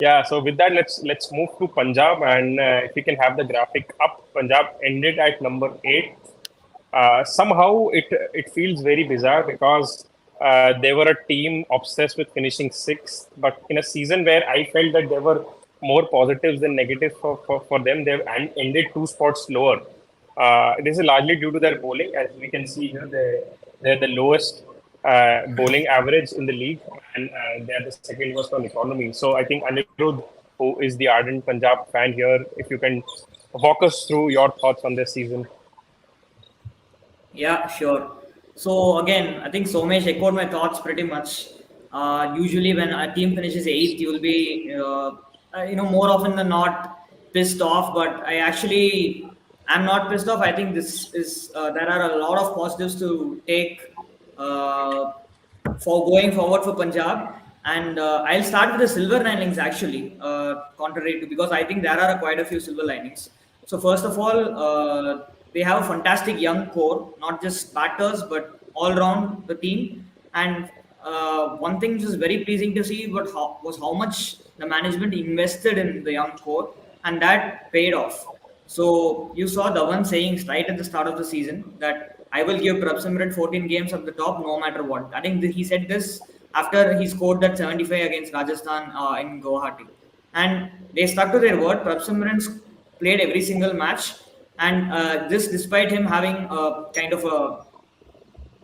Yeah, so with that, let's move to Punjab, and if we can have the graphic up, Punjab ended at number 8. Somehow it feels very bizarre because they were a team obsessed with finishing sixth, but in a season where I felt that there were more positives than negatives for them, they've ended 2 spots lower. This is largely due to their bowling. As we can see here, they're the lowest bowling average in the league, and they're the second worst on economy. So I think Anirudh, who is the ardent Punjab fan here, if you can walk us through your thoughts on this season. Yeah, sure. So again, I think Somesh echoed my thoughts pretty much. Usually, when a team finishes eighth, you will be, more often than not pissed off. But I'm not pissed off. I think this is there are a lot of positives to take uh, for going forward for Punjab. And I'll start with the silver linings actually, contrary to, because I think there are quite a few silver linings. So first of all, they have a fantastic young core, not just batters but all round the team. And one thing which is very pleasing to see was how much the management invested in the young core, and that paid off. So you saw Dhawan saying right at the start of the season that I will give Prabhsimran 14 games at the top no matter what. I think he said this after he scored that 75 against Rajasthan in Guwahati. And they stuck to their word. Prabhsimran's played every single match. And this despite him having a kind of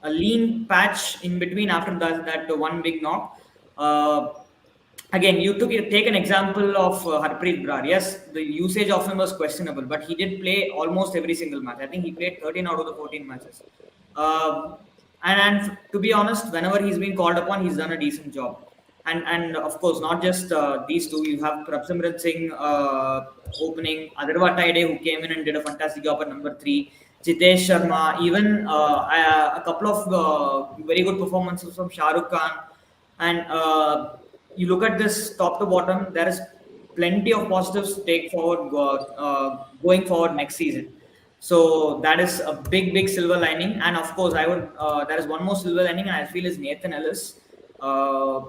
a lean patch in between after that one big knock. Uh, Again, take an example of Harpreet Brar. Yes, the usage of him was questionable, but he did play almost every single match. I think he played 13 out of the 14 matches. Uh, and to be honest, whenever he's been called upon, he's done a decent job. And of course, not just these two. You have Prabhsimran Singh opening, Adarva Taide, who came in and did a fantastic job at number 3. Jitesh Sharma, even a couple of very good performances from Shah Rukh Khan. And you look at this top to bottom, there is plenty of positives to take forward going forward next season. So that is a big silver lining. And of course, there is one more silver lining, and I feel is Nathan Ellis, uh,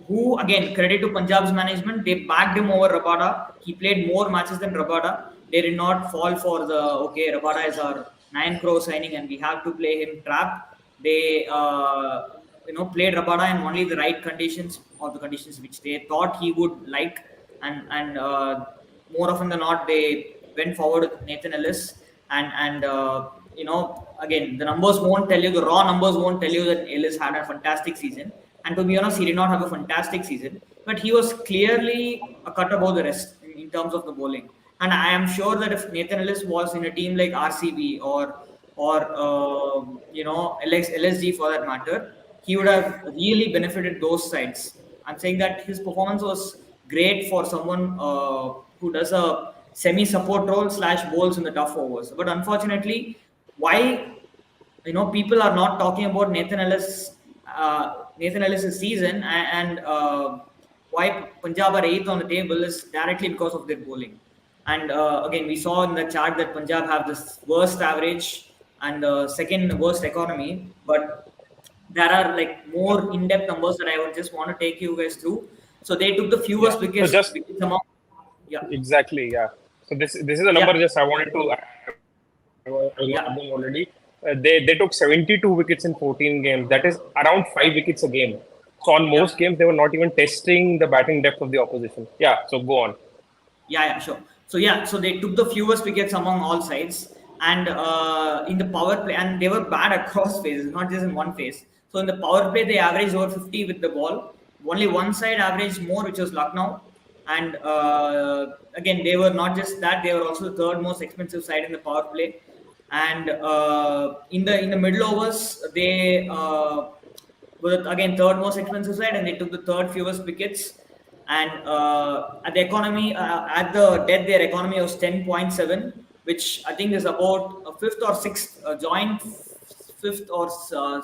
who again credit to Punjab's management. They backed him over Rabada. He played more matches than Rabada. They did not fall for the Rabada is our 9 crore signing and we have to play him trap. They played Rabada in only the right conditions, or the conditions which they thought he would like, and more often than not they went forward with Nathan Ellis. And again, the numbers won't tell you, the raw numbers won't tell you that Ellis had a fantastic season. And to be honest, he did not have a fantastic season, but he was clearly a cut above the rest in terms of the bowling. And I am sure that if Nathan Ellis was in a team like RCB or LSG for that matter, he would have really benefited those sides. I'm saying that his performance was great for someone who does a semi-support role / bowls in the tough overs. But unfortunately, why people are not talking about Nathan Ellis's season, and why Punjab are 8th on the table is directly because of their bowling. And again, we saw in the chart that Punjab have this worst average and second worst economy, but there are like more in-depth numbers that I would just want to take you guys through. So they took the Yeah. fewest So wickets, just wickets among, yeah, exactly, yeah. So this is a number yeah, just I wanted to. I was not yeah, adding already. They took 72 wickets in 14 games. That is around 5 wickets a game. So on yeah. most games, they were not even testing the batting depth of the opposition. Yeah. So go on. Yeah, sure. So they took the fewest wickets among all sides, and in the power play, and they were bad across phases, not just in one phase. So in the power play, they averaged over 50 with the ball. Only one side averaged more, which was Lucknow, and again, they were not just that; they were also the third most expensive side in the power play. And in the middle overs, they were again third most expensive side, and they took the third fewest wickets. And at the economy, at the death, their economy was 10.7, which I think is about a fifth or sixth, joint fifth or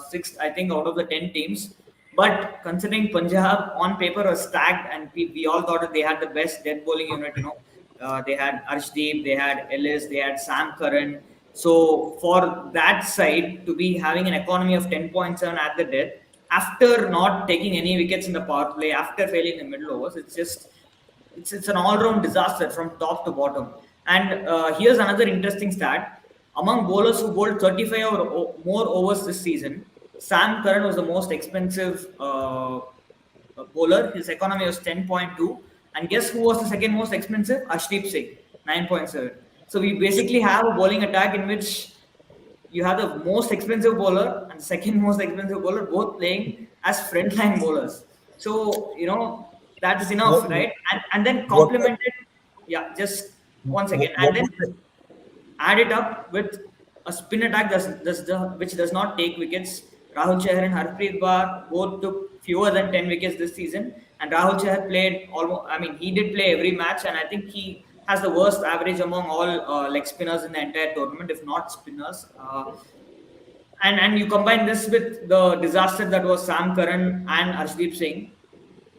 sixth, I think, out of the 10 teams. But considering Punjab on paper was stacked, and we all thought that they had the best death bowling unit, they had Arshdeep, they had Ellis, they had Sam Curran. So for that side to be having an economy of 10.7 at the death, after not taking any wickets in the power play, after failing the middle overs, it's just it's an all-round disaster from top to bottom. And here's another interesting stat: among bowlers who bowled 35 or more overs this season, Sam Curran was the most expensive bowler. His economy was 10.2, and guess who was the second most expensive? Ashdeep Singh, 9.7. So we basically have a bowling attack in which you have the most expensive bowler and the second most expensive bowler both playing as frontline bowlers. So that is enough, What right? And then what complemented, yeah, just one second, and what then was the add it up with a spin attack which does not take wickets. Rahul Chahar and Harpreet Baar both took fewer than 10 wickets this season, and Rahul Chahar played almost. I mean, he did play every match, and I think he has the worst average among all leg spinners in the entire tournament, if not spinners. And you combine this with the disaster that was Sam Curran and Arshdeep Singh,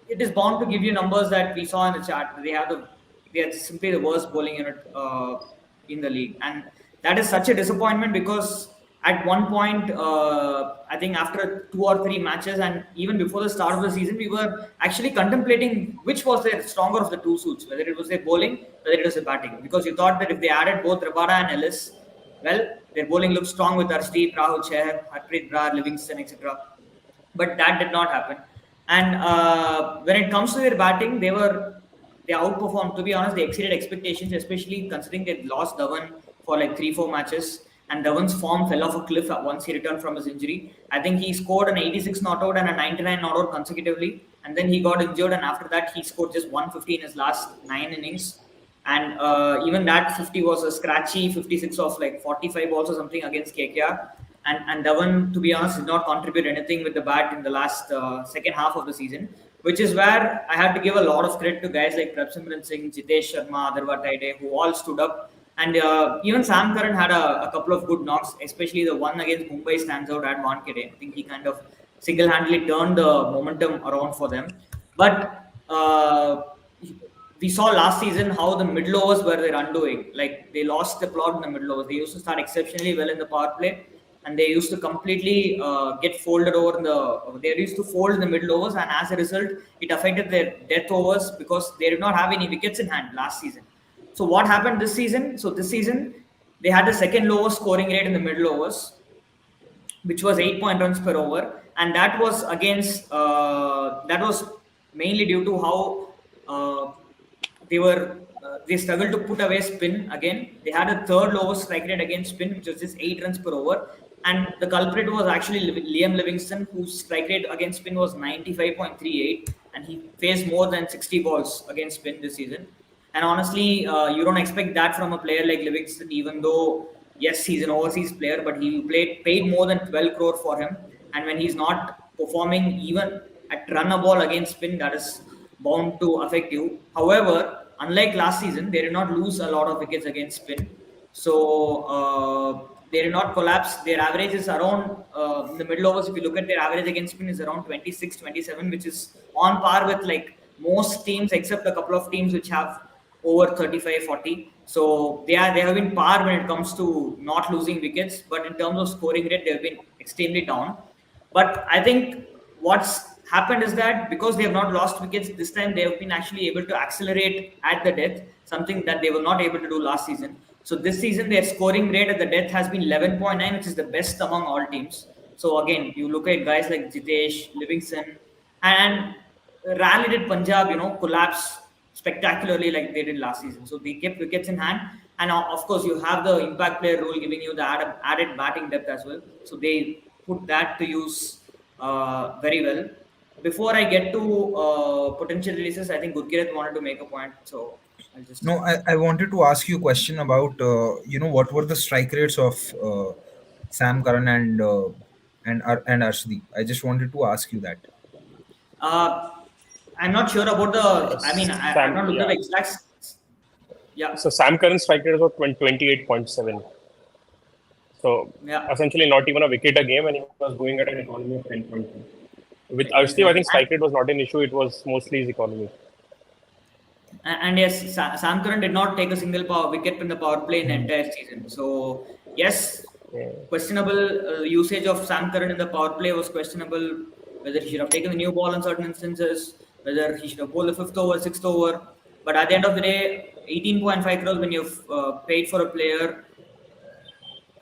it is bound to give you numbers that we saw in the chart. They are simply the worst bowling unit in the league, and that is such a disappointment because at one point, I think after 2 or 3 matches, and even before the start of the season, we were actually contemplating which was their stronger of the two suits, whether it was their bowling, whether it was their batting, because you thought that if they added both Rabada and Ellis, well, their bowling looked strong with Arshdeep, Rahul Chahar, Harpreet Brar, Livingston, etc. But that did not happen. And when it comes to their batting, they outperformed. To be honest, they exceeded expectations, especially considering they lost Dhawan for like 3-4 matches, and Dhawan's form fell off a cliff once he returned from his injury. I think he scored an 86 not out and a 99 not out consecutively, and then he got injured, and after that he scored just 150 in his last 9 innings. And even that 50 was a scratchy 56 of like 45 balls or something against KKR. And Dhawan, to be honest, did not contribute anything with the bat in the last second half of the season, which is where I had to give a lot of credit to guys like Prabhsimran Singh, Jitesh Sharma, Adarva Taide, who all stood up. And even Sam Curran had a couple of good knocks, especially the one against Mumbai stands out at Wankhede. I think he kind of single-handedly turned the momentum around for them. But we saw last season how the middle overs were their undoing. Like they lost the plot in the middle overs. They used to start exceptionally well in the power play, and they used to completely get folded over in the. They used to fold in the middle overs, and as a result, it affected their death overs because they did not have any wickets in hand last season. So what happened this season? So this season they had the second lowest scoring rate in the middle overs, which was 8 runs per over, and that was mainly due to how they struggled to put away spin again. They had a third lowest strike rate against spin, which was just 8 runs per over, and the culprit was actually Liam Livingston, whose strike rate against spin was 95.38, and he faced more than 60 balls against spin this season. And honestly, you don't expect that from a player like Livingston, even though, yes, he's an overseas player, but he paid more than 12 crore for him. And when he's not performing even at run a ball against spin, that is bound to affect you. However, unlike last season, they did not lose a lot of wickets against spin. So they did not collapse. Their average is around, in the middle overs, if you look at their average against spin, is around 26, 27, which is on par with like most teams except a couple of teams which have over 35, 40. So they have been par when it comes to not losing wickets, but in terms of scoring rate, they have been extremely down. But I think what's happened is that because they have not lost wickets this time, they have been actually able to accelerate at the death, something that they were not able to do last season. So this season, their scoring rate at the death has been 11.9, which is the best among all teams. So again, you look at guys like Jitesh, Livingston, and rarely did Punjab, collapse spectacularly like they did last season. So they kept wickets in hand, and of course you have the impact player rule giving you the added batting depth as well. So they put that to use very well. Before I get to potential releases, I think Gurkirat wanted to make a point, so I'll just. No, I wanted to ask you a question about what were the strike rates of Sam Curran and Arshdeep. I just wanted to ask you that. Uh, I'm not sure about the. I mean, I've not looked at Yeah. the exact. Yeah, So Sam Curran's strike rate was 28.7. So yeah, essentially not even a wicket a game, and he was going at an economy of 10.2. With Arshdeep, I exactly. think strike rate was not an issue. It was mostly his economy. And yes, Sam Curran did not take a single wicket in the power play in the entire season. So yes, Yeah. questionable usage of Sam Curran in the power play was questionable. Whether he should have taken the new ball in certain instances, whether he should have bowled the fifth over, sixth over. But at the end of the day, 18.5 crores when you've paid for a player,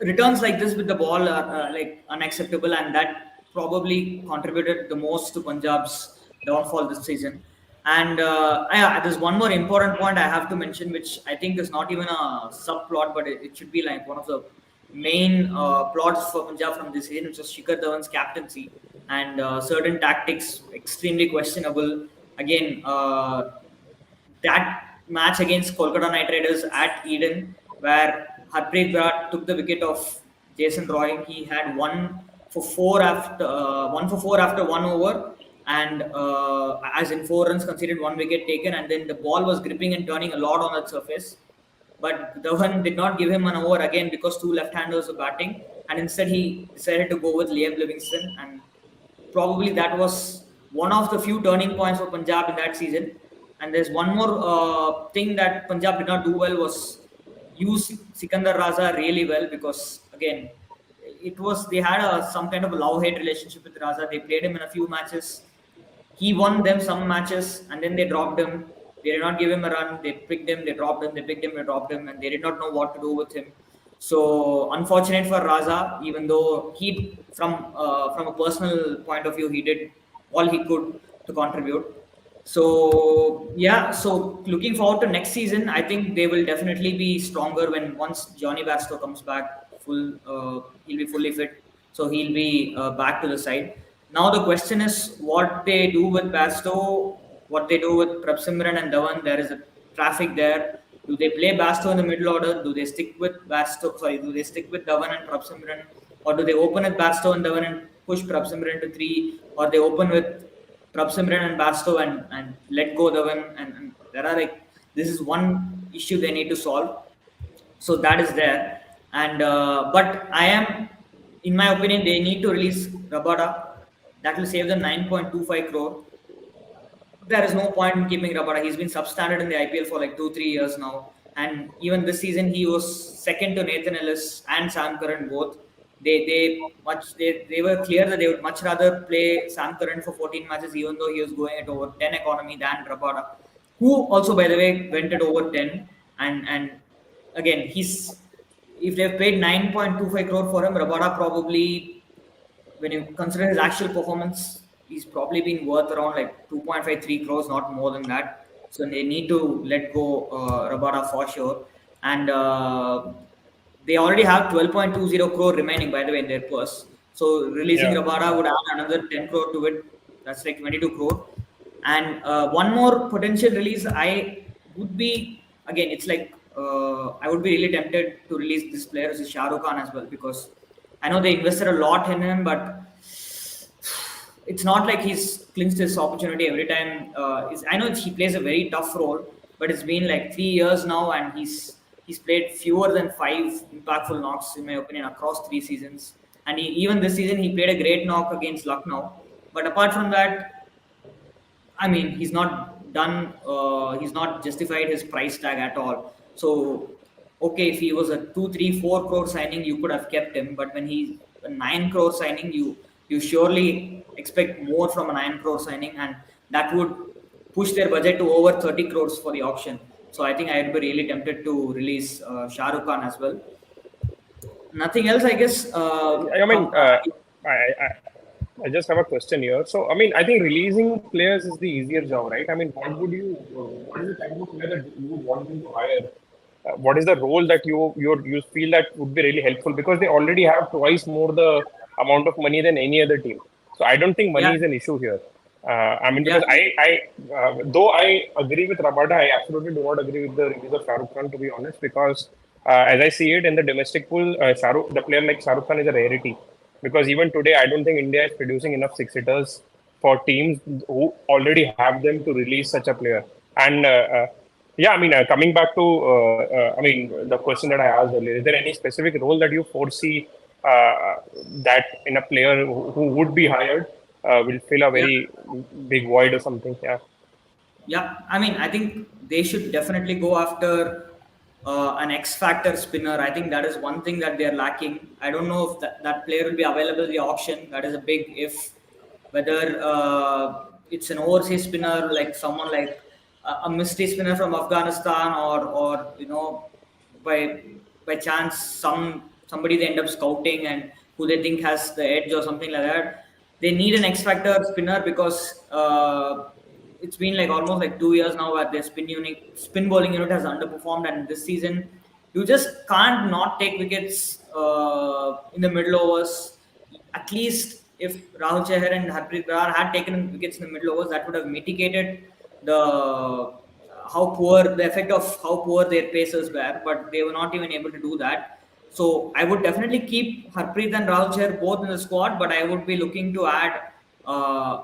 returns like this with the ball are like unacceptable, and that probably contributed the most to Punjab's downfall this season. And there's one more important point I have to mention, which I think is not even a subplot, but it should be like one of the main plots for Punjab from this season, which was Shikhar Dhawan's captaincy and certain tactics extremely questionable. Again, that match against Kolkata Knight Riders at Eden, where Harpreet Brat took the wicket of Jason Roy. He had one for four after 1 over, and as in 4 runs conceded, 1 wicket taken, and then the ball was gripping and turning a lot on that surface. But Dhawan did not give him an over again because two left-handers were batting, and instead he decided to go with Liam Livingston, and probably that was one of the few turning points for Punjab in that season. And there's one more thing that Punjab did not do well was use Sikandar Raza really well, because again it was they had some kind of a love-hate relationship with Raza. They played him in a few matches. He won them some matches, and then they dropped him. They did not give him a run. They picked him, they dropped him, they picked him, they dropped him, and they did not know what to do with him. So unfortunate for Raza, even though he, from a personal point of view, he did all he could to contribute. So yeah, so looking forward to next season. I think they will definitely be stronger when once Johnny Bairstow comes back full. He'll be fully fit, so he'll be back to the side. Now the question is what they do with Bairstow, what they do with Prabhsimran and Dhawan. There is a traffic there. Do they play Bairstow in the middle order? Do they stick with Bairstow? Sorry, do they stick with Dhawan and Prabhsimran, or do they open with Bairstow and Dhawan and push Prabhsimran to three, or they open with Prabhsimran and Bairstow and let go Dhawan, and there are like this is one issue they need to solve. So that is there, and but I am, in my opinion, they need to release Rabada. That will save them 9.25 crore. There is no point in keeping Rabada. He's been substandard in the IPL for like 2-3 years now, and even this season he was second to Nathan Ellis and Sam Curran both. They were clear that they would much rather play Sam Curran for 14 matches, even though he was going at over 10 economy than Rabada, who also by the way went at over 10. And again, he's if they've paid 9.25 crore for him, Rabada probably, when you consider his actual performance, he's probably been worth around like 2.53 crores, not more than that. So they need to let go Rabada for sure. And they already have 12.20 crore remaining, by the way, in their purse. So releasing Yeah. Rabada would add another 10 crore to it. That's like 22 crore. And one more potential release, I would be, again, it's like I would be really tempted to release this player, which is Shah Rukh Khan as well, because I know they invested a lot in him, but it's not like he's clinched his opportunity every time. I know he plays a very tough role, but it's been like 3 years now, and he's played fewer than 5 impactful knocks, in my opinion, across 3 seasons. And even this season, he played a great knock against Lucknow. But apart from that, I mean, he's not done. He's not justified his price tag at all. So, okay, if he was a 2, 3, 4 crore signing, you could have kept him. But when he's a 9 crore signing, you surely expect more from a 9 crore signing, and that would push their budget to over 30 crores for the auction. So I think I'd be really tempted to release Shah Rukh Khan as well. Nothing else, I guess. I mean, I I just have a question here. So, I mean, I think releasing players is the easier job, right? I mean, what is the type of player that you would want them to hire? What is the role that you feel that would be really helpful, because they already have twice more the amount of money than any other team. So I don't think money Yeah, is an issue here. I mean, yeah, because though I agree with Rabada, I absolutely do not agree with the release of Shah Rukh Khan, to be honest, because as I see it in the domestic pool, the player like Shah Rukh Khan is a rarity. Because even today, I don't think India is producing enough six hitters for teams who already have them to release such a player. And yeah, I mean, coming back to, I mean, the question that I asked earlier, is there any specific role that you foresee that in a player who would be hired will fill a yeah. very big void or something? Yeah. Yeah, I mean, I think they should definitely go after an X factor spinner. I think that is one thing that they're lacking. I don't know if that player will be available in the auction. That is a big if. Whether it's an overseas spinner like someone like a mystery spinner from Afghanistan, or by chance somebody they end up scouting and who they think has the edge or something like that. They need an X factor spinner because it's been like almost like 2 years now where their spin bowling unit has underperformed, and this season you just can't not take wickets in the middle overs. At least if Rahul Chahar and Harpreet Brar had taken wickets in the middle overs, that would have mitigated the effect of how poor their pacers were, but they were not even able to do that. So I would definitely keep Harpreet and Rahul Chahar both in the squad, but I would be looking to add uh,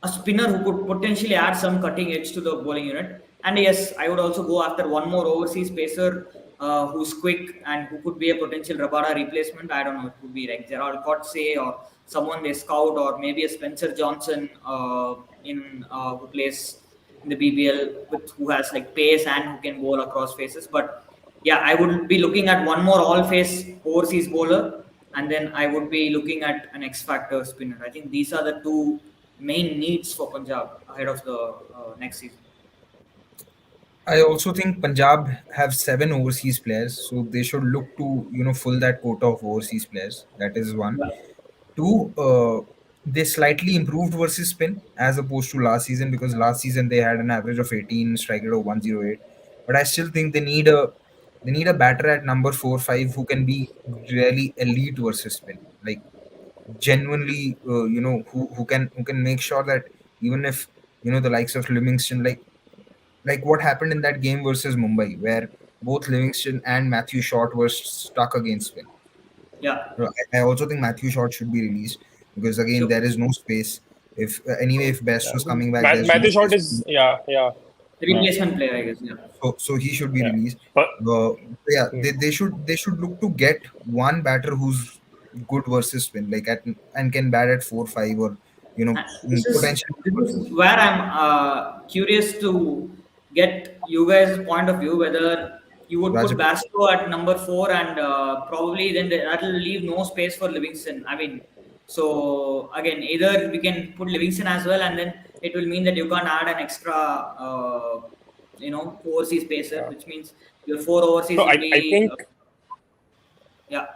a spinner who could potentially add some cutting edge to the bowling unit. And yes, I would also go after one more overseas pacer who's quick and who could be a potential Rabada replacement. I don't know, it could be like Gerald Coetzee or someone they scout, or maybe a Spencer Johnson in who plays in the BBL with who has like pace and who can bowl across faces. But yeah, I would be looking at one more all face overseas bowler, and then I would be looking at an X factor spinner. I think these are the two main needs for Punjab ahead of the next season. I also think Punjab have 7 overseas players, so they should look to fill that quota of overseas players. That is one. Yeah. Two, they slightly improved versus spin as opposed to last season, because last season they had an average of 18, strike rate of 108. But I still think they need a batter at number 4 5 who can be really elite versus spin, like genuinely, who can make sure that even if the likes of Livingston, like what happened in that game versus Mumbai, where both Livingston and Matthew Short were stuck against spin. Yeah, I also think Matthew Short should be released, because again sure. there is no space. If anyway, if Yeah. Bairstow's coming back, there's no Matthew Short space. is, yeah, yeah, The yeah, replacement player, I guess. Yeah. So he should be yeah. released. But Uh, yeah, hmm, they should look to get one batter who's good versus spin, like and can bat at 4 5, or This is potentially this versus is where I'm curious to get you guys' point of view, whether you would put Rajaput. Basto at number four, and probably then that will leave no space for Livingston. I mean, so again, either we can put Livingston as well, and then it will mean that you can't add an extra, overseas pacer, yeah. which means your four overseas So will I be, think, yeah,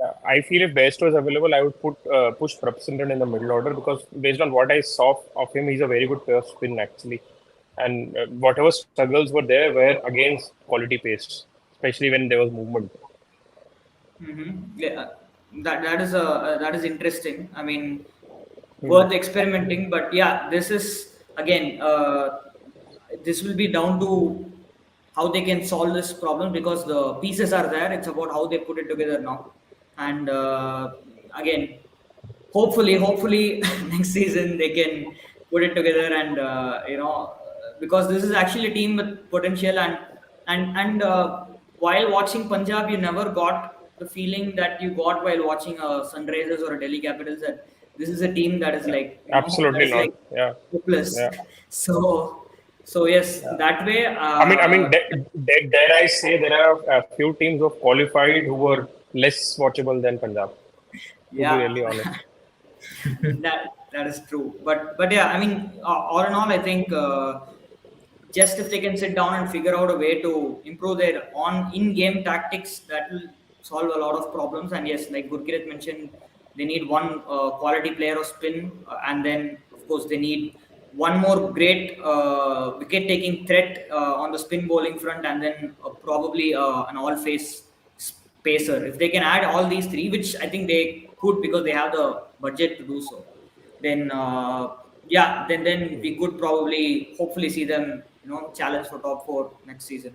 yeah, I feel if Bairstow is available, I would put push Prabhsinghan in the middle order, because based on what I saw of him, he's a very good pair spin actually, and whatever struggles were there were against quality pace, especially when there was movement. yeah. That is interesting. I mean, Hmm. worth experimenting. But yeah, this is again, this will be down to how they can solve this problem, because the pieces are there. It's about how they put it together now. And again, hopefully next season they can put it together, and because this is actually a team with potential. And while watching Punjab, you never got the feeling that you got while watching a Sunrisers or a Delhi Capitals, that this is a team that is Yeah. like, that Absolutely is not. like Yeah, hopeless. yeah. So yes, Yeah. that way, I mean, dare I say there are a few teams who have qualified who were less watchable than Punjab, to be yeah. really honest. That is true. But yeah, I mean, all in all, I think just if they can sit down and figure out a way to improve their on in-game tactics, that will solve a lot of problems. And yes, like Gurkirat mentioned, they need one quality player of spin, and then of course they need one more great wicket-taking threat on the spin bowling front, and then probably an all-face pacer. If they can add all these three, which I think they could because they have the budget to do so, then yeah, then we could probably hopefully see them challenge for top four next season.